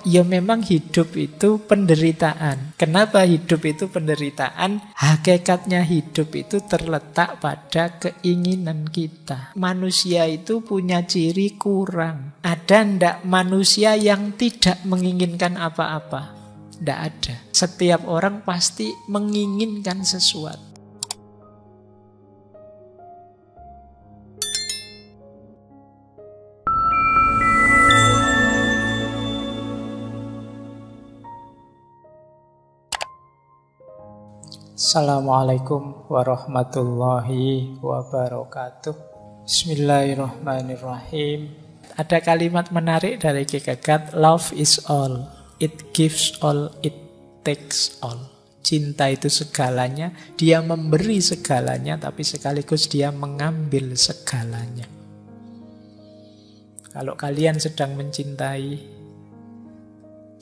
Ya memang hidup itu penderitaan. Kenapa hidup itu penderitaan? Hakikatnya hidup itu terletak pada keinginan kita. Manusia itu punya ciri kurang. Ada ndak manusia yang tidak menginginkan apa-apa? Ndak ada. Setiap orang pasti menginginkan sesuatu. Assalamualaikum warahmatullahi wabarakatuh. Bismillahirrahmanirrahim. Ada kalimat menarik dari Kierkegaard, love is all, it gives all, it takes all. Cinta itu segalanya, dia memberi segalanya, tapi sekaligus dia mengambil segalanya. Kalau kalian sedang mencintai,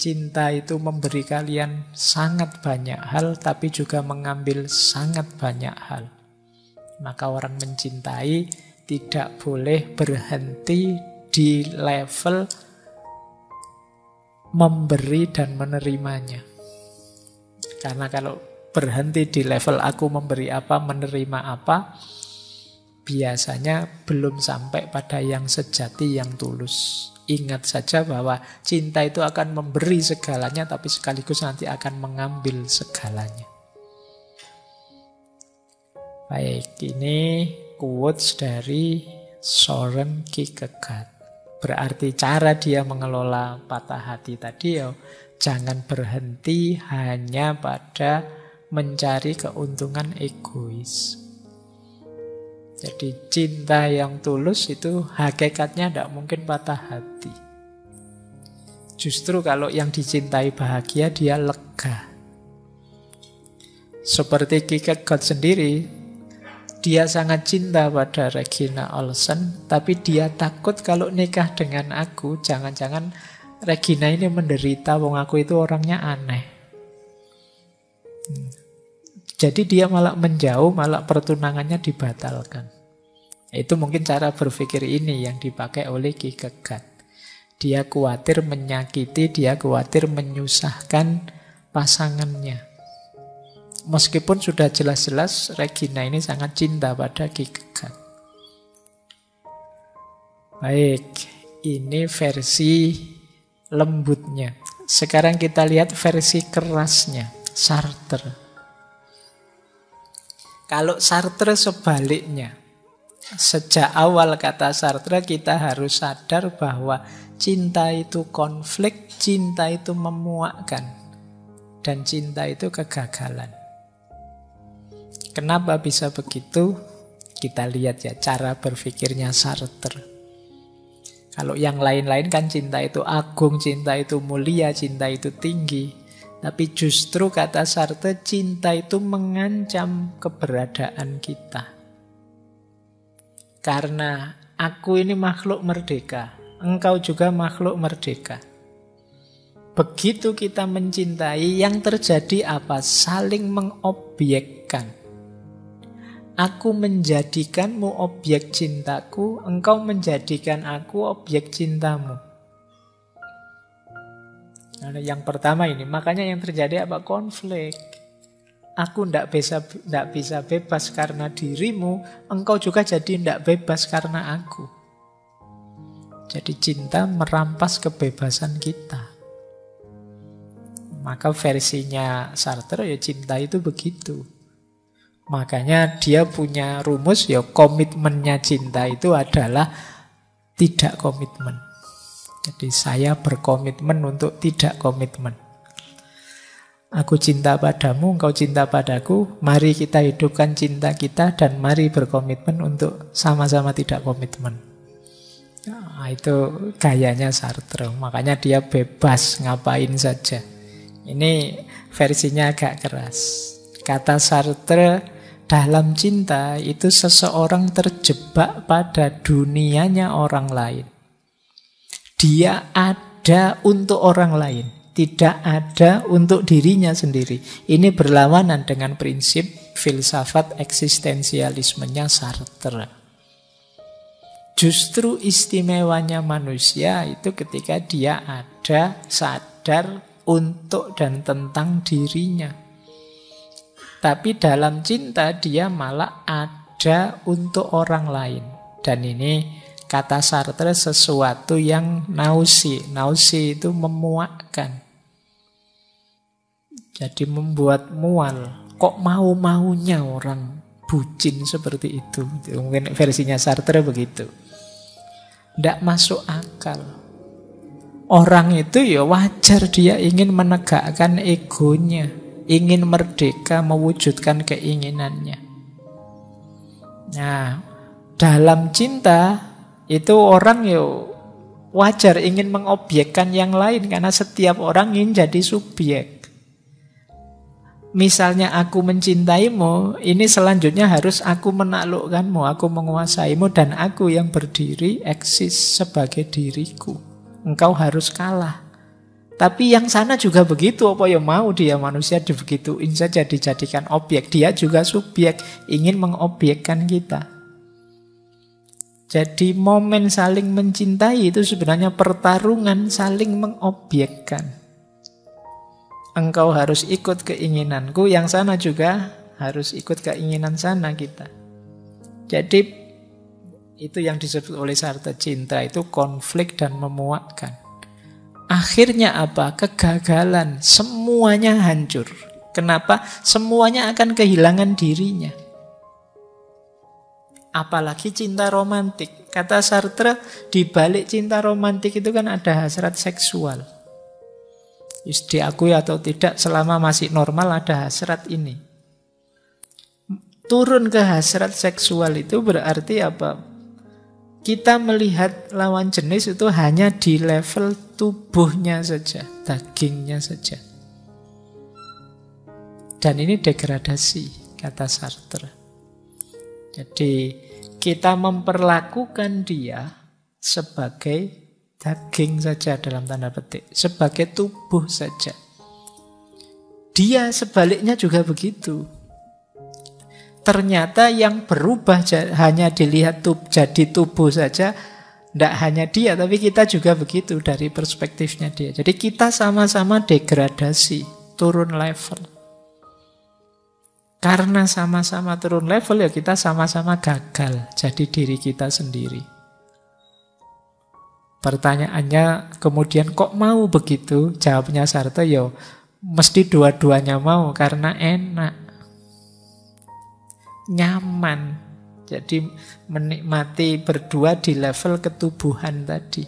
cinta itu memberi kalian sangat banyak hal, tapi juga mengambil sangat banyak hal. Maka orang mencintai tidak boleh berhenti di level memberi dan menerimanya. Karena kalau berhenti di level aku memberi apa, menerima apa, biasanya belum sampai pada yang sejati, yang tulus. Ingat saja bahwa cinta itu akan memberi segalanya, tapi sekaligus nanti akan mengambil segalanya. Baik, ini quotes dari Søren Kierkegaard. Berarti cara dia mengelola patah hati tadi, jangan berhenti hanya pada mencari keuntungan egois. Jadi cinta yang tulus itu hakikatnya tidak mungkin patah hati. Justru kalau yang dicintai bahagia, dia lega. Seperti Kierkegaard sendiri, dia sangat cinta pada Regina Olsen, tapi dia takut kalau nikah dengan aku, jangan-jangan Regina ini menderita, wong aku itu orangnya aneh. Jadi dia malah menjauh, malah pertunangannya dibatalkan. Itu mungkin cara berpikir ini yang dipakai oleh Kierkegaard. Dia khawatir menyakiti, dia khawatir menyusahkan pasangannya. Meskipun sudah jelas-jelas Regina ini sangat cinta pada Kierkegaard. Baik, ini versi lembutnya. Sekarang kita lihat versi kerasnya, Sartre. Kalau Sartre sebaliknya, sejak awal kata Sartre kita harus sadar bahwa cinta itu konflik, cinta itu memuakkan, dan cinta itu kegagalan. Kenapa bisa begitu? Kita lihat ya cara berpikirnya Sartre. Kalau yang lain-lain kan cinta itu agung, cinta itu mulia, cinta itu tinggi. Tapi justru kata Sartre, cinta itu mengancam keberadaan kita. Karena aku ini makhluk merdeka, engkau juga makhluk merdeka. Begitu kita mencintai, yang terjadi apa? Saling mengobjekkan. Aku menjadikanmu objek cintaku, engkau menjadikan aku objek cintamu. Nah, yang pertama ini, makanya yang terjadi apa? Konflik. Aku tidak bisa bebas karena dirimu, engkau juga jadi tidak bebas karena aku. Jadi cinta merampas kebebasan kita. Maka versinya Sartre ya cinta itu begitu. Makanya dia punya rumus ya komitmennya cinta itu adalah tidak komitmen. Jadi saya berkomitmen untuk tidak komitmen. Aku cinta padamu, engkau cinta padaku. Mari kita hidupkan cinta kita dan mari berkomitmen untuk sama-sama tidak komitmen. Nah, itu gayanya Sartre. Makanya dia bebas ngapain saja. Ini versinya agak keras. Kata Sartre, dalam cinta itu seseorang terjebak pada dunianya orang lain. Dia ada untuk orang lain, tidak ada untuk dirinya sendiri. Ini berlawanan dengan prinsip filsafat eksistensialismenya Sartre. Justru istimewanya manusia itu ketika dia ada saat sadar untuk dan tentang dirinya. Tapi dalam cinta dia malah ada untuk orang lain. Dan ini kata Sartre sesuatu yang nausi. Nausi itu memuakkan. Jadi membuat mual. Kok mau-maunya orang bucin seperti itu? Mungkin versinya Sartre begitu. Tidak masuk akal. Orang itu ya wajar dia ingin menegakkan egonya. Ingin merdeka mewujudkan keinginannya. Nah, dalam cinta itu orang ya wajar ingin mengobjekkan yang lain. Karena setiap orang ingin jadi subjek. Misalnya aku mencintaimu, ini selanjutnya harus aku menaklukkanmu, aku menguasaimu, dan aku yang berdiri eksis sebagai diriku. Engkau harus kalah. Tapi yang sana juga begitu, apa ya mau dia manusia dibegituin saja, dijadikan objek. Dia juga subjek, ingin mengobjekkan kita. Jadi momen saling mencintai itu sebenarnya pertarungan saling mengobjekkan. Engkau harus ikut keinginanku, yang sana juga harus ikut keinginan sana kita. Jadi itu yang disebut oleh Sartre, cinta itu konflik dan memuakkan. Akhirnya apa? Kegagalan. Semuanya hancur. Kenapa? Semuanya akan kehilangan dirinya. Apalagi cinta romantik. Kata Sartre, di balik cinta romantik itu kan ada hasrat seksual. Diakui atau tidak, selama masih normal ada hasrat ini. Turun ke hasrat seksual itu berarti apa? Kita melihat lawan jenis itu hanya di level tubuhnya saja, dagingnya saja. Dan ini degradasi, kata Sartre. Jadi kita memperlakukan dia sebagai daging saja dalam tanda petik, sebagai tubuh saja. Dia sebaliknya juga begitu. Ternyata yang berubah hanya dilihat jadi tubuh saja, tidak hanya dia, tapi kita juga begitu dari perspektifnya dia. Jadi kita sama-sama degradasi, turun level. Karena sama-sama turun level, ya kita sama-sama gagal jadi diri kita sendiri. Pertanyaannya kemudian kok mau begitu? Jawabnya Sartre, ya mesti dua-duanya mau karena enak, nyaman. Jadi menikmati berdua di level ketubuhan tadi.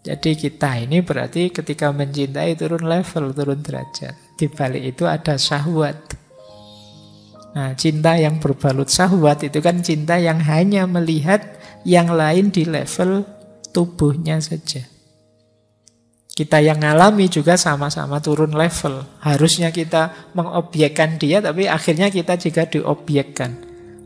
Jadi kita ini berarti ketika mencintai turun level, turun derajat. Di balik itu ada syahwat. Nah, cinta yang berbalut syahwat itu kan cinta yang hanya melihat yang lain di level tubuhnya saja. Kita yang ngalami juga sama-sama turun level. Harusnya kita mengobjekkan dia, tapi akhirnya kita juga diobjekkan.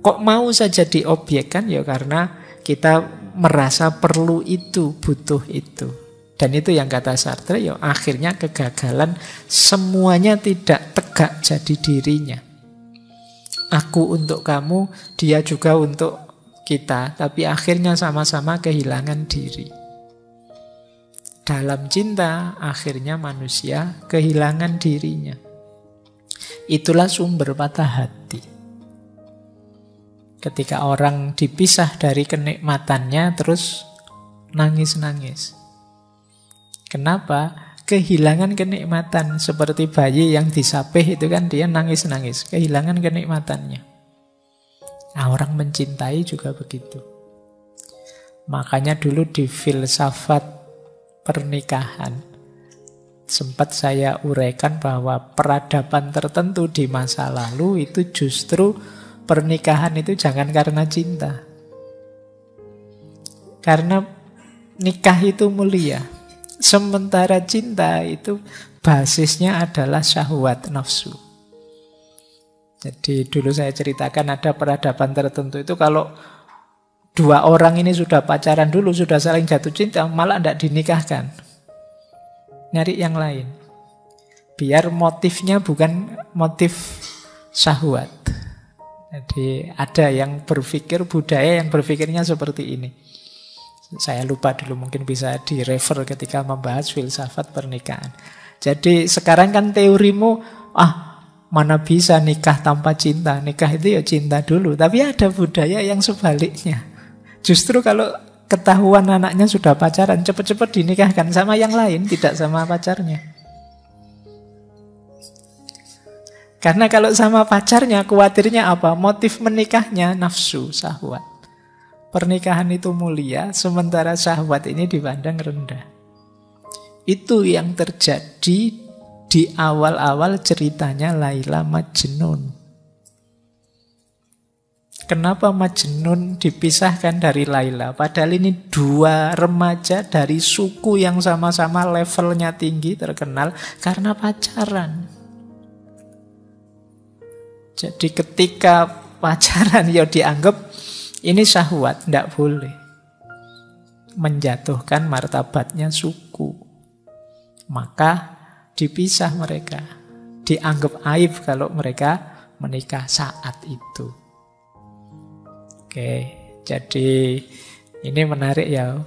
Kok mau saja diobjekkan? Ya karena kita merasa perlu itu, butuh itu. Dan itu yang kata Sartre, ya akhirnya kegagalan, semuanya tidak tegak jadi dirinya. Aku untuk kamu, dia juga untuk kita, tapi akhirnya sama-sama kehilangan diri. Dalam cinta, akhirnya manusia kehilangan dirinya. Itulah sumber patah hati. Ketika orang dipisah dari kenikmatannya, terus nangis-nangis. Kenapa? Kehilangan kenikmatan. Seperti bayi yang disapih itu kan dia nangis-nangis, kehilangan kenikmatannya. Nah, orang mencintai juga begitu. Makanya dulu di filsafat pernikahan sempat saya uraikan bahwa peradaban tertentu di masa lalu itu justru pernikahan itu jangan karena cinta. Karena nikah itu mulia. Sementara cinta itu basisnya adalah syahwat nafsu. Jadi dulu saya ceritakan ada peradaban tertentu itu kalau dua orang ini sudah pacaran dulu, sudah saling jatuh cinta, malah tidak dinikahkan. Nyari yang lain. Biar motifnya bukan motif syahwat. Jadi ada yang berpikir, budaya yang berpikirnya seperti ini. Saya lupa dulu, mungkin bisa direfer ketika membahas filsafat pernikahan. Jadi sekarang kan teorimu, mana bisa nikah tanpa cinta. Nikah itu ya cinta dulu. Tapi ada budaya yang sebaliknya. Justru kalau ketahuan anaknya sudah pacaran, cepat-cepat dinikahkan sama yang lain, tidak sama pacarnya. Karena kalau sama pacarnya, khawatirnya apa? Motif menikahnya nafsu, syahwat. Pernikahan itu mulia, sementara syahwat ini dipandang rendah. Itu yang terjadi di awal-awal ceritanya Laila Majnun. Kenapa Majnun dipisahkan dari Laila? Padahal ini dua remaja dari suku yang sama-sama levelnya tinggi, terkenal karena pacaran. Jadi ketika pacaran ya dianggap ini syahwat, tidak boleh. Menjatuhkan martabatnya suku. Maka dipisah mereka. Dianggap aib kalau mereka menikah saat itu. Oke, jadi ini menarik ya.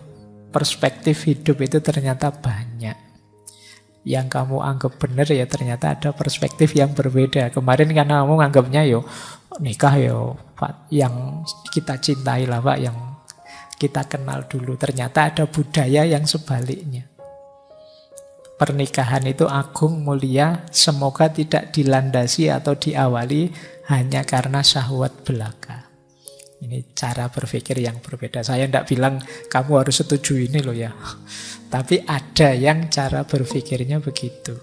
Perspektif hidup itu ternyata banyak. Yang kamu anggap benar ya ternyata ada perspektif yang berbeda. Kemarin kan kamu anggapnya nikah Pak, yang kita cintai lah Pak, yang kita kenal dulu. Ternyata ada budaya yang sebaliknya. Pernikahan itu agung, mulia, semoga tidak dilandasi atau diawali hanya karena syahwat belaka. Ini cara berpikir yang berbeda. Saya tidak bilang kamu harus setuju ini loh ya. Tapi ada yang cara berpikirnya begitu.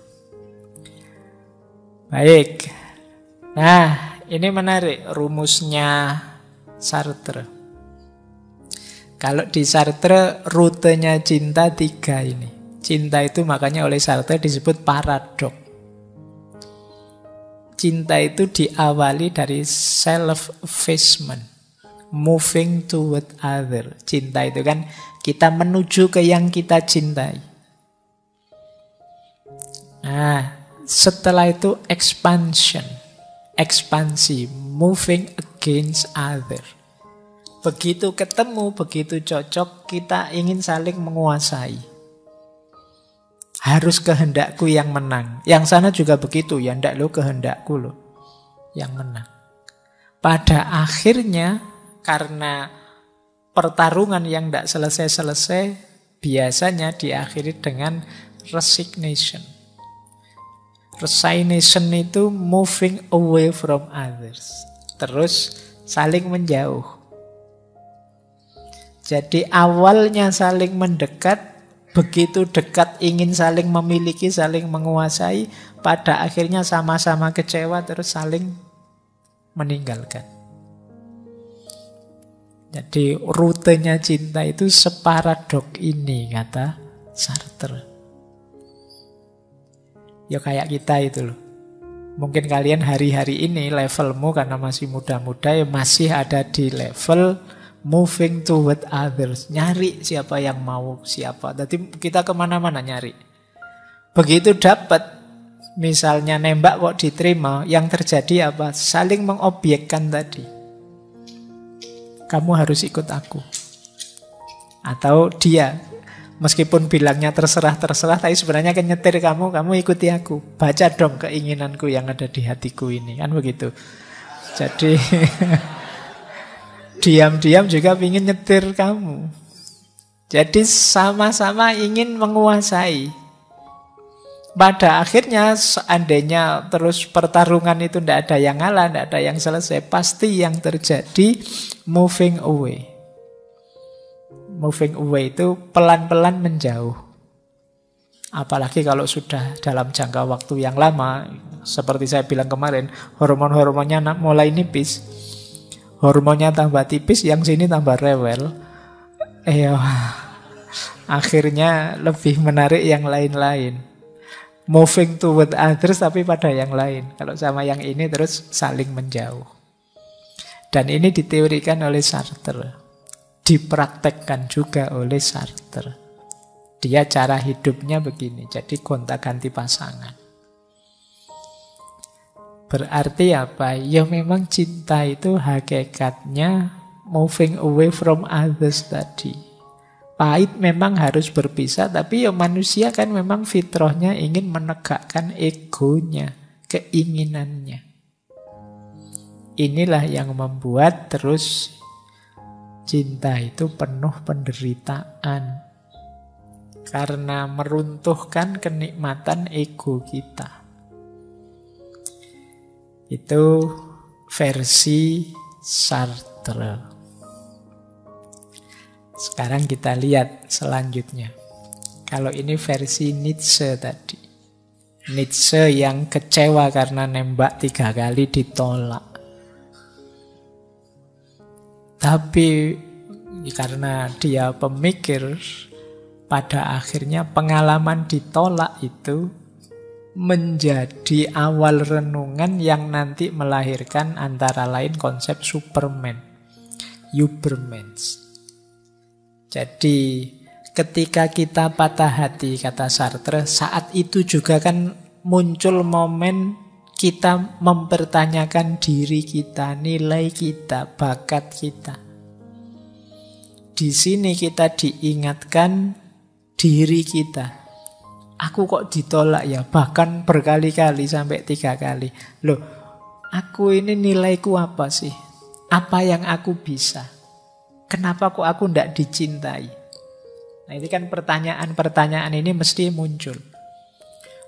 Baik. Nah, ini menarik rumusnya Sartre. Kalau di Sartre rutenya cinta 3 ini. Cinta itu makanya oleh Sartre disebut paradok. Cinta itu diawali dari self-effacement, moving toward other. Cinta itu kan kita menuju ke yang kita cintai. Nah, setelah itu expansion, ekspansi, moving against other. Begitu ketemu, begitu cocok, kita ingin saling menguasai. Harus kehendakku yang menang. Yang sana juga begitu, ya ndak lo kehendakku lo yang menang. Pada akhirnya karena pertarungan yang ndak selesai-selesai, biasanya diakhiri dengan resignation. Resignation itu moving away from others. Terus saling menjauh. Jadi awalnya saling mendekat, begitu dekat ingin saling memiliki, saling menguasai, pada akhirnya sama-sama kecewa terus saling meninggalkan. Jadi rutenya cinta itu separadok ini, kata Sartre. Ya kayak kita itu loh. Mungkin kalian hari-hari ini levelmu karena masih muda-muda ya masih ada di level moving toward others. Nyari siapa yang mau siapa. Jadi kita kemana-mana nyari. Begitu dapat, misalnya nembak kok diterima, yang terjadi apa? Saling mengobjekkan tadi. Kamu harus ikut aku. Atau dia, meskipun bilangnya terserah-terserah, tapi sebenarnya kan nyetir kamu ikuti aku. Baca dong keinginanku yang ada di hatiku ini. Kan begitu. Jadi diam-diam juga ingin nyetir kamu. Jadi sama-sama ingin menguasai. Pada akhirnya seandainya terus pertarungan itu tidak ada yang ngalah, tidak ada yang selesai, pasti yang terjadi moving away. Moving away itu pelan-pelan menjauh. Apalagi kalau sudah dalam jangka waktu yang lama, seperti saya bilang kemarin, hormon-hormonnya mulai nipis. Hormonnya tambah tipis, yang sini tambah rewel. Akhirnya lebih menarik yang lain-lain. Moving toward others tapi pada yang lain. Kalau sama yang ini terus saling menjauh. Dan ini diteorikan oleh Sartre. Dipraktekkan juga oleh Sartre. Dia cara hidupnya begini. Jadi gonta-ganti pasangan. Berarti apa? Ya memang cinta itu hakikatnya moving away from others tadi. Pahit memang harus berpisah, tapi ya manusia kan memang fitrahnya ingin menegakkan egonya, keinginannya. Inilah yang membuat terus cinta itu penuh penderitaan. Karena meruntuhkan kenikmatan ego kita. Itu versi Sartre. Sekarang kita lihat selanjutnya. Kalau ini versi Nietzsche tadi. Nietzsche yang kecewa karena nembak 3 kali ditolak. Tapi karena dia pemikir, pada akhirnya pengalaman ditolak itu menjadi awal renungan yang nanti melahirkan antara lain konsep Superman, Übermensch. Jadi ketika kita patah hati, kata Sartre, saat itu juga kan muncul momen kita mempertanyakan diri kita, nilai kita, bakat kita. Di sini kita diingatkan diri kita. Aku kok ditolak ya, bahkan berkali-kali sampai 3 kali. Loh, aku ini nilaiku apa sih? Apa yang aku bisa? Kenapa kok aku tidak dicintai? Nah ini kan pertanyaan-pertanyaan ini mesti muncul.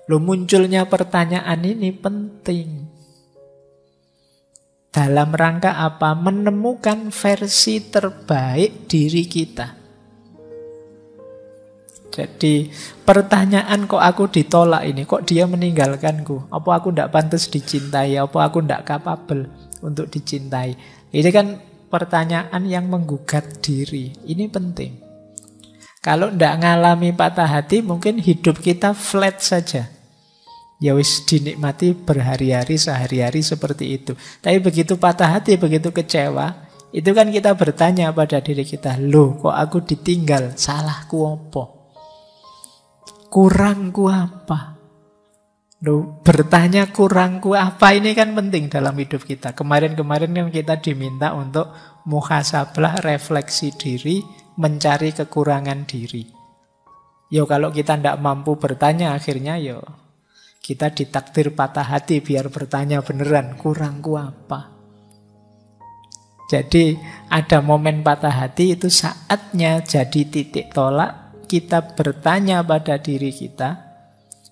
Loh, munculnya pertanyaan ini penting. Dalam rangka apa? Menemukan versi terbaik diri kita. Jadi pertanyaan kok aku ditolak ini, kok dia meninggalkanku? Apa aku tidak pantas dicintai? Apa aku tidak kapabel untuk dicintai? Ini kan pertanyaan yang menggugat diri. Ini penting. Kalau tidak ngalami patah hati, mungkin hidup kita flat saja. Ya wis dinikmati berhari-hari, sehari-hari seperti itu. Tapi begitu patah hati, begitu kecewa, itu kan kita bertanya pada diri kita, loh kok aku ditinggal? Salahku apa? Kurangku apa? Loh, bertanya kurangku apa ini kan penting dalam hidup kita. Kemarin-kemarin kan kita diminta untuk muhasabah, refleksi diri, mencari kekurangan diri. Yo kalau kita tidak mampu bertanya, akhirnya yo kita ditakdir patah hati biar bertanya beneran, kurangku apa? Jadi ada momen patah hati, itu saatnya jadi titik tolak, kita bertanya pada diri kita,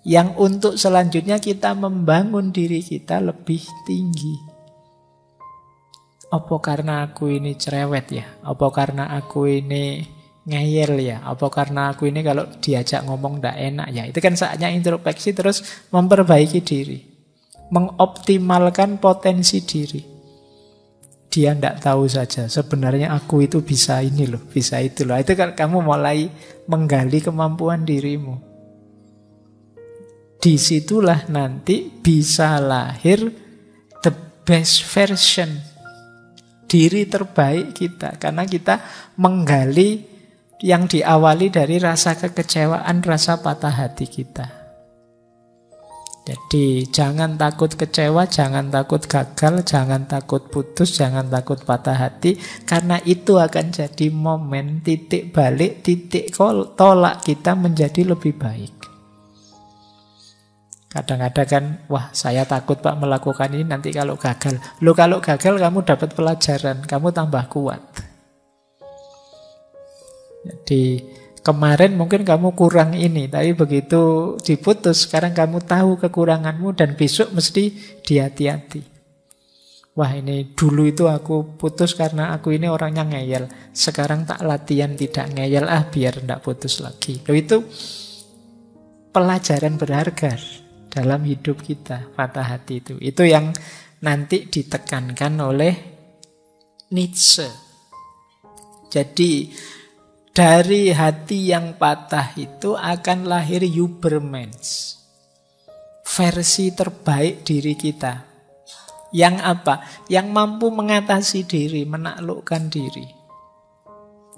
yang untuk selanjutnya kita membangun diri kita lebih tinggi. Apa karena aku ini cerewet ya? Apa karena aku ini ngeyel ya? Apa karena aku ini kalau diajak ngomong tidak enak ya? Itu kan saatnya introspeksi terus memperbaiki diri. Mengoptimalkan potensi diri. Dia tidak tahu saja sebenarnya aku itu bisa ini loh, bisa itu loh. Itu kan kamu mulai menggali kemampuan dirimu. Disitulah nanti bisa lahir the best version, diri terbaik kita. Karena kita menggali yang diawali dari rasa kekecewaan, rasa patah hati kita. Jadi jangan takut kecewa, jangan takut gagal, jangan takut putus, jangan takut patah hati. Karena itu akan jadi momen titik balik, titik tolak kita menjadi lebih baik. Kadang-kadang kan, wah saya takut Pak melakukan ini nanti kalau gagal. Loh kalau gagal kamu dapat pelajaran, kamu tambah kuat. Jadi kemarin mungkin kamu kurang ini, tapi begitu diputus, sekarang kamu tahu kekuranganmu dan besok mesti hati-hati. Wah ini dulu itu aku putus karena aku ini orangnya ngeyel. Sekarang tak latihan tidak ngeyel, biar tidak putus lagi. Loh itu pelajaran berharga dalam hidup kita, patah hati itu. Itu yang nanti ditekankan oleh Nietzsche. Jadi dari hati yang patah itu akan lahir Übermensch, versi terbaik diri kita. Yang apa? Yang mampu mengatasi diri, menaklukkan diri.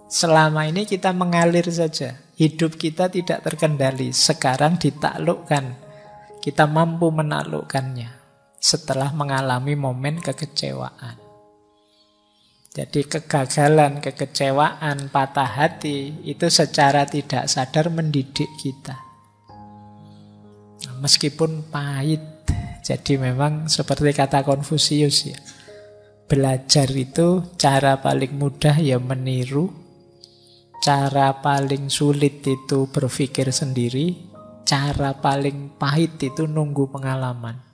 Selama ini kita mengalir saja, hidup kita tidak terkendali. Sekarang ditaklukkan, kita mampu menaklukkannya setelah mengalami momen kekecewaan. Jadi kegagalan, kekecewaan, patah hati itu secara tidak sadar mendidik kita. Meskipun pahit. Jadi memang seperti kata Konfusius ya. Belajar itu cara paling mudah ya meniru. Cara paling sulit itu berpikir sendiri. Cara paling pahit itu nunggu pengalaman.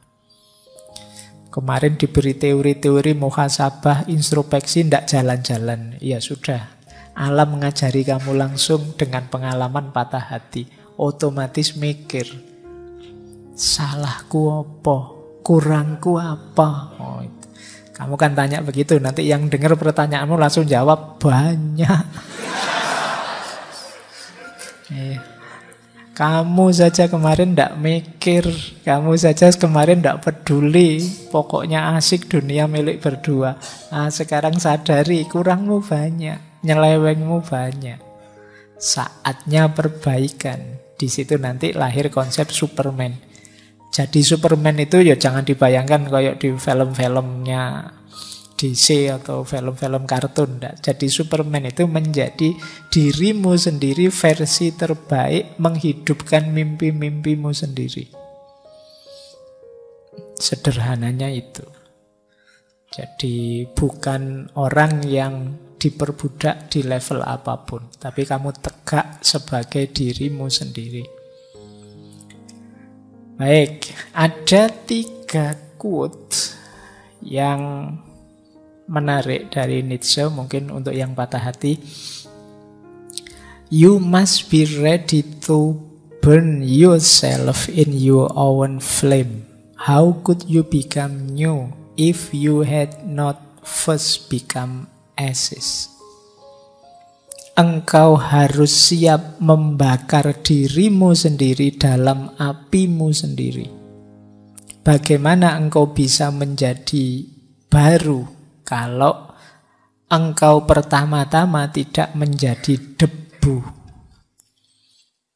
Kemarin diberi teori-teori muhasabah, introspeksi, tidak jalan-jalan. Ya sudah, alam mengajari kamu langsung dengan pengalaman patah hati. Otomatis mikir, salahku apa? Kurangku apa? Oh, itu. Kamu kan tanya begitu, nanti yang dengar pertanyaanmu langsung jawab, banyak. Kamu saja kemarin tidak mikir, kamu saja kemarin tidak peduli, pokoknya asik dunia milik berdua. Nah, sekarang sadari, kurangmu banyak, nyelewengmu banyak. Saatnya perbaikan. Di situ nanti lahir konsep Superman. Jadi Superman itu ya jangan dibayangkan kayak di film-filmnya DC atau film-film kartun. Jadi Superman itu menjadi dirimu sendiri versi terbaik, menghidupkan mimpi-mimpimu sendiri. Sederhananya itu. Jadi bukan orang yang diperbudak di level apapun, tapi kamu tegak sebagai dirimu sendiri. Baik, ada 3 quote yang menarik dari Nietzsche, mungkin untuk yang patah hati. You must be ready to burn yourself in your own flame. How could you become new if you had not first become ashes? Engkau harus siap membakar dirimu sendiri dalam apimu sendiri. Bagaimana engkau bisa menjadi baru kalau engkau pertama-tama tidak menjadi debu?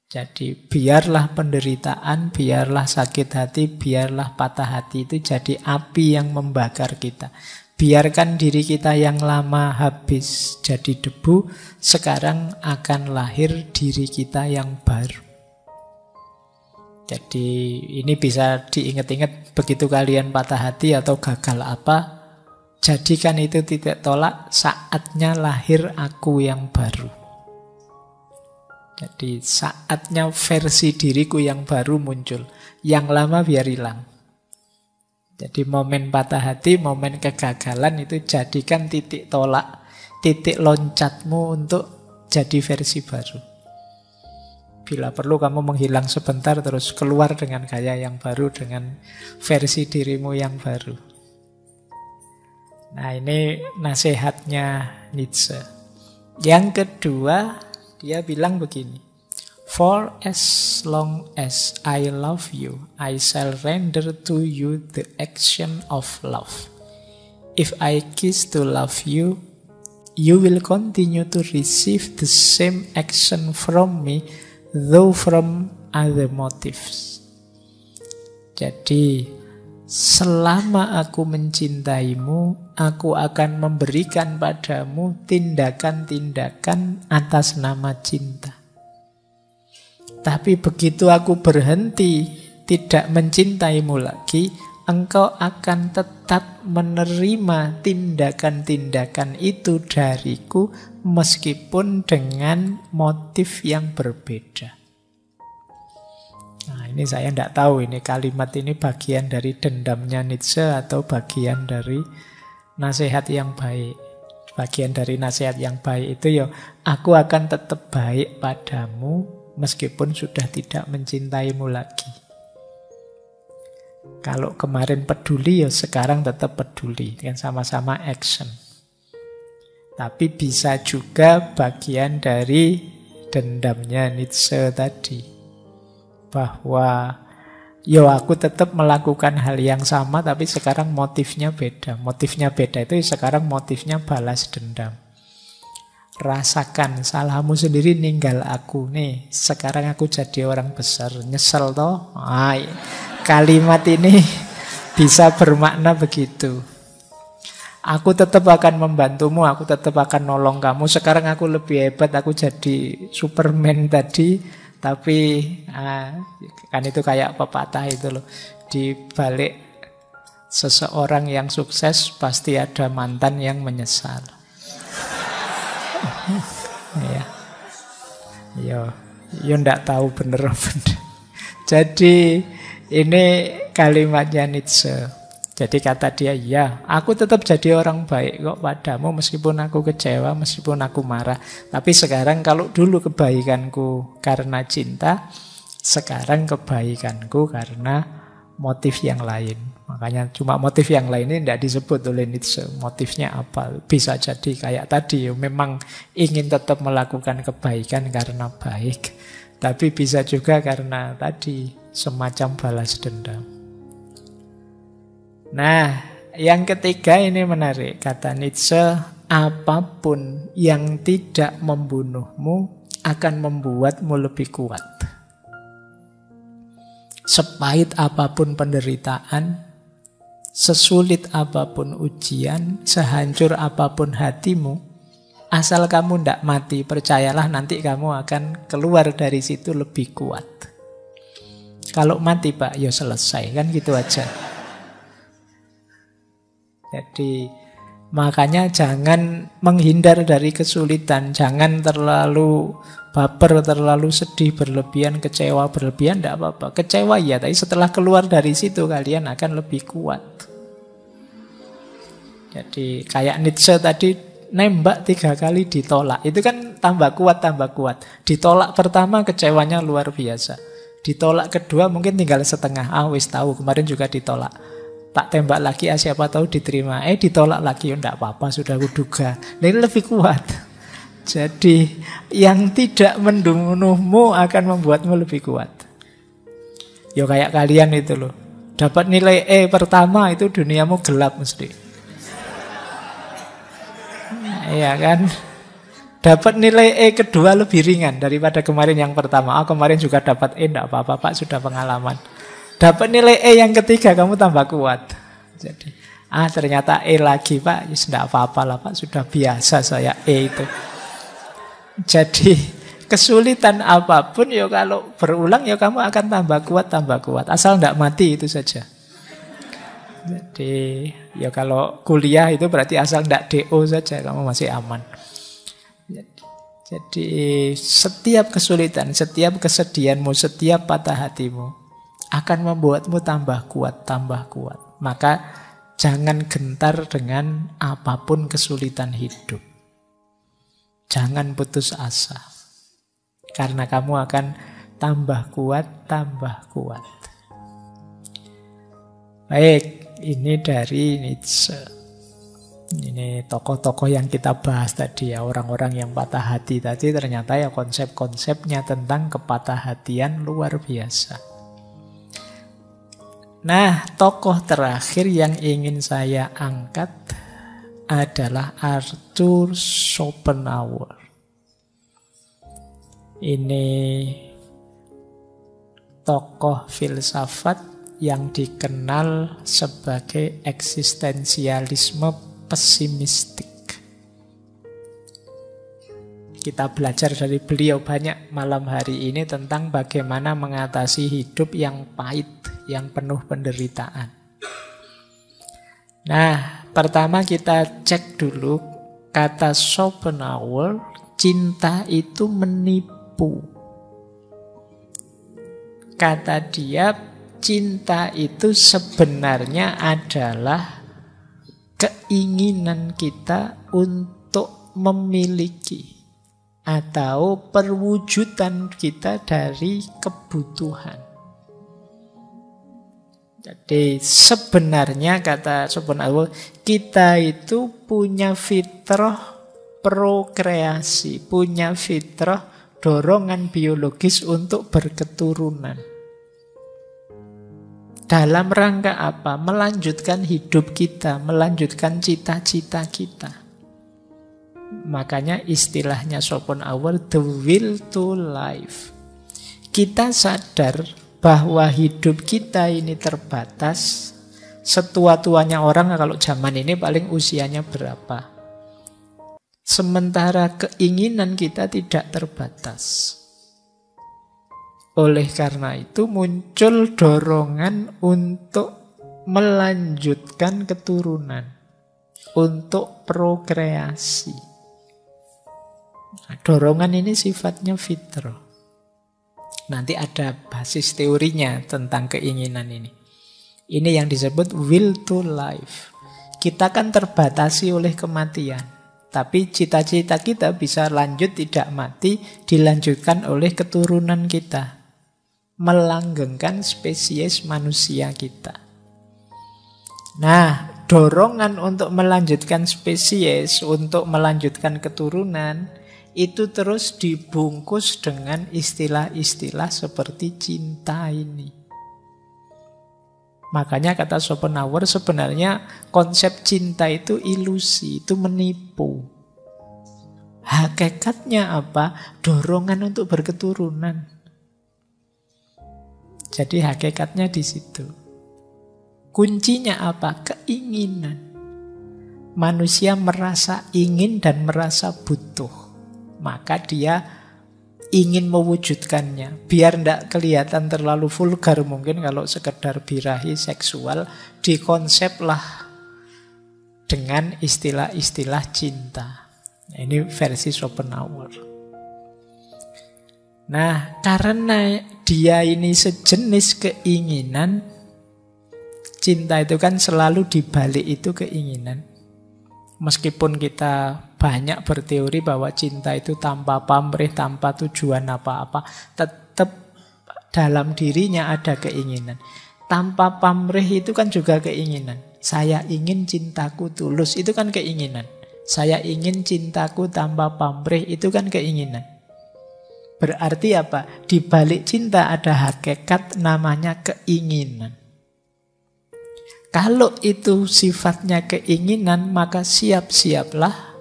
Jadi biarlah penderitaan, biarlah sakit hati, biarlah patah hati itu jadi api yang membakar kita. Biarkan diri kita yang lama habis jadi debu, sekarang akan lahir diri kita yang baru. Jadi ini bisa diingat-ingat begitu kalian patah hati atau gagal apa, jadikan itu titik tolak, saatnya lahir aku yang baru. Jadi saatnya versi diriku yang baru muncul, yang lama biar hilang. Jadi momen patah hati, momen kegagalan itu jadikan titik tolak, titik loncatmu untuk jadi versi baru. Bila perlu kamu menghilang sebentar terus keluar dengan gaya yang baru, dengan versi dirimu yang baru. Nah, ini nasihatnya Nietzsche. Yang kedua, dia bilang begini. For as long as I love you, I shall render to you the action of love. If I kiss to love you, you will continue to receive the same action from me, though from other motives. Jadi, selama aku mencintaimu, aku akan memberikan padamu tindakan-tindakan atas nama cinta. Tapi begitu aku berhenti tidak mencintaimu lagi, engkau akan tetap menerima tindakan-tindakan itu dariku meskipun dengan motif yang berbeda. Nah, ini saya tidak tahu ini kalimat ini bagian dari dendamnya Nietzsche atau bagian dari nasihat yang baik. Bagian dari nasihat yang baik itu ya, aku akan tetap baik padamu meskipun sudah tidak mencintaimu lagi. Kalau kemarin peduli, ya sekarang tetap peduli. Kan sama-sama action. Tapi bisa juga bagian dari dendamnya Nietzsche tadi. Bahwa, yo aku tetap melakukan hal yang sama, tapi sekarang motifnya beda. Motifnya beda itu sekarang motifnya balas dendam. Rasakan salahmu sendiri, ninggal aku nih. Sekarang aku jadi orang besar, nyesel toh. Kalimat ini bisa bermakna begitu. Aku tetap akan membantumu, aku tetap akan nolong kamu. Sekarang aku lebih hebat, aku jadi Superman tadi. Tapi kan itu kayak pepatah itu loh. Di balik seseorang yang sukses pasti ada mantan yang menyesal. Ya, yo ndak tahu bener apa. Jadi ini kalimatnya Nietzsche. Jadi kata dia, ya, aku tetap jadi orang baik kok padamu meskipun aku kecewa, meskipun aku marah. Tapi sekarang kalau dulu kebaikanku karena cinta, sekarang kebaikanku karena motif yang lain. Makanya cuma motif yang lain ini tidak disebut oleh Nietzsche. Motifnya apa? Bisa jadi kayak tadi, memang ingin tetap melakukan kebaikan karena baik. Tapi bisa juga karena tadi, semacam balas dendam. Nah, yang ketiga ini menarik. Kata Nietzsche, apapun yang tidak membunuhmu akan membuatmu lebih kuat. Sepahit apapun penderitaan, sesulit apapun ujian, sehancur apapun hatimu, asal kamu tidak mati, percayalah nanti kamu akan keluar dari situ lebih kuat. Kalau mati Pak, ya selesai, kan gitu aja. Jadi makanya jangan menghindar dari kesulitan, jangan terlalu baper, terlalu sedih berlebihan, kecewa berlebihan, tidak apa-apa. Kecewa ya, tapi setelah keluar dari situ kalian akan lebih kuat. Jadi kayak Nietzsche tadi, nembak 3 kali ditolak, itu kan tambah kuat, tambah kuat. Ditolak pertama kecewanya luar biasa, ditolak kedua mungkin tinggal setengah, wis tahu kemarin juga ditolak. Tak tembak lagi, siapa tahu diterima. Ditolak lagi, enggak apa-apa, sudah kuduga. Ini lebih kuat. Jadi yang tidak membunuhmu akan membuatmu lebih kuat. Ya kayak kalian itu loh. Dapat nilai E pertama itu duniamu gelap mesti. Iya kan? Dapat nilai E kedua lebih ringan daripada kemarin yang pertama. Kemarin juga dapat E, enggak apa-apa Pak, sudah pengalaman. Dapat nilai E yang ketiga kamu tambah kuat. Jadi ternyata E lagi Pak, ya tidak apa-apa lah Pak, sudah biasa saya E itu. Jadi kesulitan apapun ya kalau berulang ya kamu akan tambah kuat, asal tidak mati itu saja. Jadi ya kalau kuliah itu berarti asal tidak DO saja kamu masih aman. Jadi setiap kesulitan, setiap kesedihanmu, setiap patah hatimu akan membuatmu tambah kuat, tambah kuat. Maka jangan gentar dengan apapun kesulitan hidup. Jangan putus asa. Karena kamu akan tambah kuat, tambah kuat. Baik, ini dari Nietzsche. Ini tokoh-tokoh yang kita bahas tadi ya, orang-orang yang patah hati tadi, ternyata ya konsep-konsepnya tentang kepatah hatian luar biasa. Nah, tokoh terakhir yang ingin saya angkat adalah Arthur Schopenhauer. Ini tokoh filsafat yang dikenal sebagai eksistensialisme pesimistik. Kita belajar dari beliau banyak malam hari ini tentang bagaimana mengatasi hidup yang pahit, yang penuh penderitaan. Nah, pertama kita cek dulu kata Schopenhauer, cinta itu menipu. Kata dia, cinta itu sebenarnya adalah keinginan kita untuk memiliki atau perwujudan kita dari kebutuhan. Jadi sebenarnya kata Schopenhauer, kita itu punya fitrah prokreasi, punya fitrah dorongan biologis untuk berketurunan. Dalam rangka apa? Melanjutkan hidup kita, melanjutkan cita-cita kita. Makanya istilahnya Schopenhauer, the will to live. Kita sadar bahwa hidup kita ini terbatas, Setua-tuanya orang kalau zaman ini paling usianya berapa. Sementara keinginan kita tidak terbatas. Oleh karena itu muncul dorongan untuk melanjutkan keturunan, untuk prokreasi. Nah, dorongan ini sifatnya fitrah. Nanti ada basis teorinya tentang keinginan ini. Ini yang disebut will to life. Kita kan terbatasi oleh kematian. Tapi cita-cita kita bisa lanjut tidak mati, dilanjutkan oleh keturunan kita. Melanggengkan spesies manusia kita. Nah, dorongan untuk melanjutkan spesies, untuk melanjutkan keturunan, itu terus dibungkus dengan istilah-istilah seperti cinta ini. Makanya kata Schopenhauer sebenarnya konsep cinta itu ilusi, itu menipu. Hakikatnya apa? Dorongan untuk berketurunan. Jadi hakikatnya di situ. Kuncinya apa? Keinginan. Manusia merasa ingin dan merasa butuh. Maka dia ingin mewujudkannya. Biar tidak kelihatan terlalu vulgar mungkin kalau sekedar birahi seksual, dikonseplah dengan istilah-istilah cinta. Ini versi Schopenhauer. Nah, karena dia ini sejenis keinginan, cinta itu kan selalu dibalik itu keinginan. Meskipun kita banyak berteori bahwa cinta itu tanpa pamrih, tanpa tujuan apa-apa, tetap dalam dirinya ada keinginan. Tanpa pamrih itu kan juga keinginan. Saya ingin cintaku tulus, itu kan keinginan. Saya ingin cintaku tanpa pamrih, itu kan keinginan. Berarti apa? Di balik cinta ada hakikat namanya keinginan. Kalau itu sifatnya keinginan, maka siap-siaplah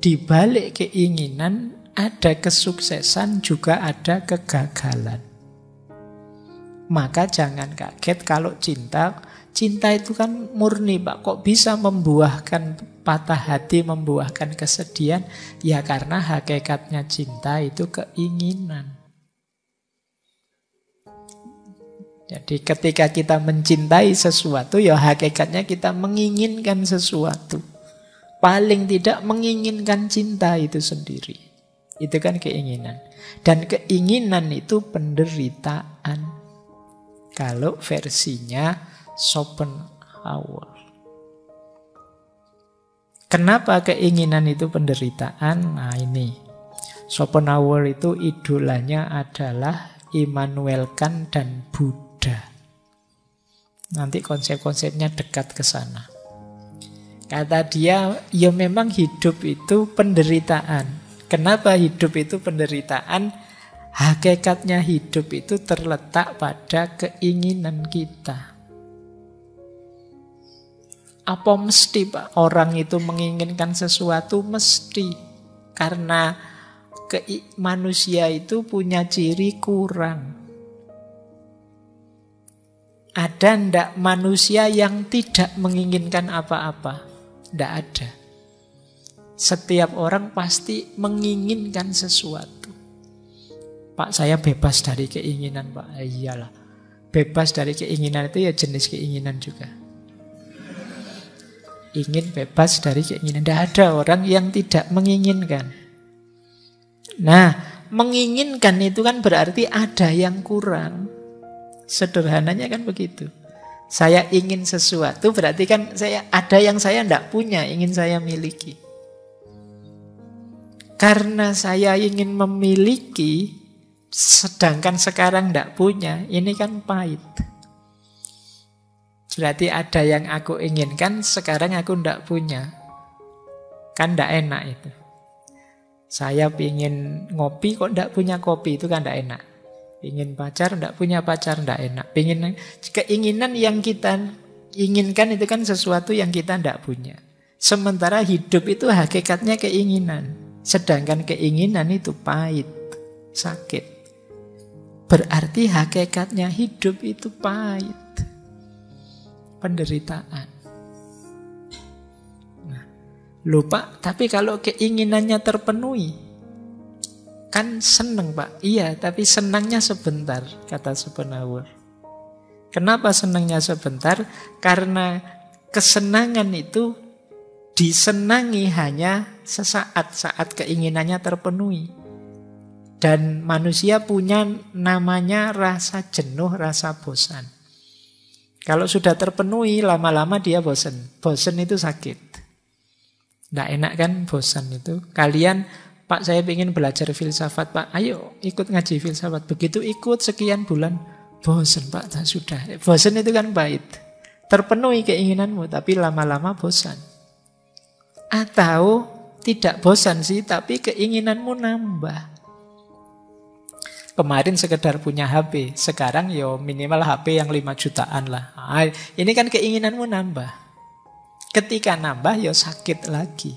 di balik keinginan ada kesuksesan, juga ada kegagalan. Maka jangan kaget kalau cinta itu kan murni, Pak. Kok bisa membuahkan patah hati, membuahkan kesedihan? Ya karena hakikatnya cinta itu keinginan. Jadi ketika kita mencintai sesuatu, ya hakikatnya kita menginginkan sesuatu. Paling tidak menginginkan cinta itu sendiri. Itu kan keinginan. Dan keinginan itu penderitaan. Kalau versinya Schopenhauer. Kenapa keinginan itu penderitaan? Nah ini, Schopenhauer itu idolanya adalah Immanuel Kant dan Buddha. Nanti konsep-konsepnya dekat ke sana. Kata dia, ya memang hidup itu penderitaan. Kenapa hidup itu penderitaan? Hakikatnya hidup itu terletak pada keinginan kita. Apa mesti, Pak? Orang itu menginginkan sesuatu mesti. Karena manusia itu punya ciri kurang. Ada ndak manusia yang tidak menginginkan apa-apa? Ndak ada. Setiap orang pasti menginginkan sesuatu. Pak, saya bebas dari keinginan, Pak. Iyalah. Bebas dari keinginan itu ya jenis keinginan juga. Ingin bebas dari keinginan. Tidak ada orang yang tidak menginginkan. Nah, menginginkan itu kan berarti ada yang kurang. Sederhananya kan begitu. Saya ingin sesuatu berarti kan ada yang saya tidak punya, ingin saya miliki. Karena saya ingin memiliki, sedangkan sekarang tidak punya, ini kan pahit. Berarti ada yang aku inginkan, sekarang aku tidak punya. Kan tidak enak itu. Saya ingin ngopi, kok tidak punya kopi, itu kan tidak enak. Ingin pacar, tidak punya pacar, tidak enak. Keinginan yang kita inginkan itu kan sesuatu yang kita tidak punya. Sementara hidup itu hakikatnya keinginan. Sedangkan keinginan itu pahit, sakit. Berarti hakikatnya hidup itu pahit. penderitaan. Nah, lupa, tapi kalau keinginannya terpenuhi, kan seneng Pak. Iya, tapi senangnya sebentar, kata Schopenhauer. Kenapa senangnya sebentar? Karena kesenangan itu disenangi hanya sesaat, saat keinginannya terpenuhi. Dan manusia punya namanya rasa jenuh, rasa bosan. Kalau sudah terpenuhi, lama-lama dia bosan. Bosan itu sakit. Nggak enak kan bosan itu. Kalian, Pak saya ingin belajar filsafat Pak, ayo ikut ngaji filsafat. Begitu ikut sekian bulan, bosan Pak, sudah. Bosan itu kan pahit. Terpenuhi keinginanmu, tapi lama-lama bosan. Atau tidak bosan sih, tapi keinginanmu nambah. Kemarin sekedar punya HP, sekarang yo minimal HP yang 5 jutaan lah. Nah, ini kan keinginanmu nambah. Ketika nambah yo sakit lagi.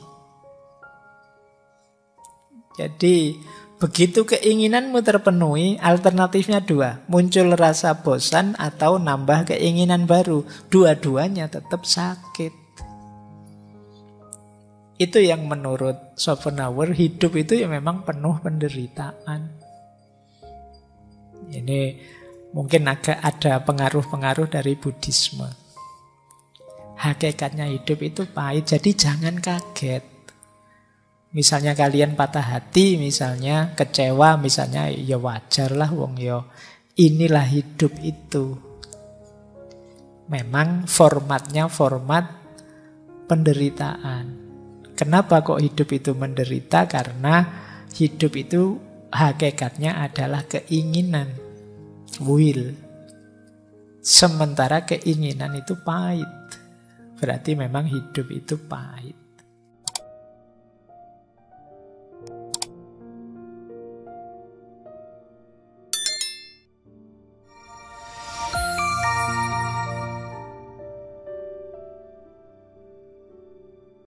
Jadi begitu keinginanmu terpenuhi, alternatifnya 2. Muncul rasa bosan atau nambah keinginan baru. Dua-duanya tetap sakit. Itu yang menurut Schopenhauer, hidup itu ya memang penuh penderitaan. Ini mungkin agak ada pengaruh-pengaruh dari Buddhisme. Hakikatnya hidup itu pahit, jadi jangan kaget. Misalnya kalian patah hati, misalnya kecewa, misalnya ya wajar lah wong yo. Inilah hidup itu. Memang formatnya format penderitaan. Kenapa kok hidup itu menderita? Karena hidup itu hakikatnya adalah keinginan, will. Sementara keinginan itu pahit. Berarti memang hidup itu pahit.